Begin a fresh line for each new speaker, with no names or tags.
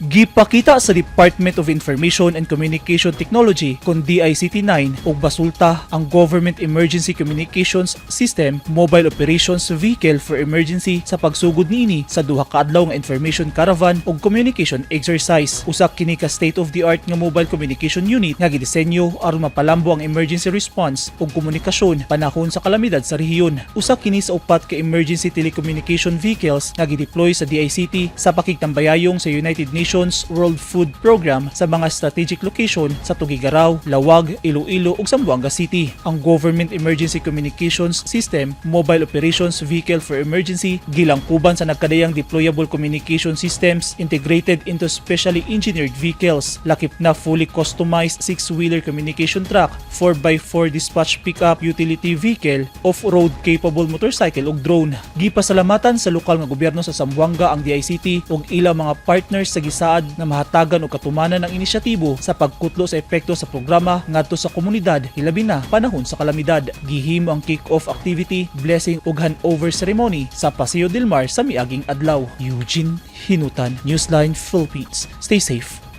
Gipakita sa Department of Information and Communication Technology kon DICT-9 og basulta ang Government Emergency Communications System Mobile Operations Vehicle for Emergency sa pagsugod niini sa duha ka adlaw nga information caravan ug communication exercise. Usa kini ka state-of-the-art nga mobile communication unit nga gidisenyo aron mapalambo ang emergency response ug komunikasyon panahon sa kalamidad sa rehiyon. Usa kini sa upat ka emergency telecommunication vehicles nga gideploy sa DICT sa pakigtambayayong sa United Nations World Food Program sa mga strategic location sa Tugigaraw, Lawag, Iloilo ug Zamboanga City. Ang Government Emergency Communications System Mobile Operations Vehicle for Emergency gilangkuban sa nagkadayang deployable communication systems integrated into specially engineered vehicles. Lakip na fully customized 6-wheeler communication truck, 4x4 dispatch pickup utility vehicle, off-road capable motorcycle ug drone. Gipasalamatan sa lokal nga gobyerno sa Zamboanga ang DICT ug ilang mga partners sa gisaad na mahatagan og katumanan ng inisyatibo sa pagkutlo sa epekto sa programa ngadto sa komunidad hilabi na panahon sa kalamidad. Gihimo ang kick-off activity, blessing ug handover ceremony sa Paseo del Mar sa miaging adlaw. Eugene Hinutan, Newsline Philippines. Stay safe.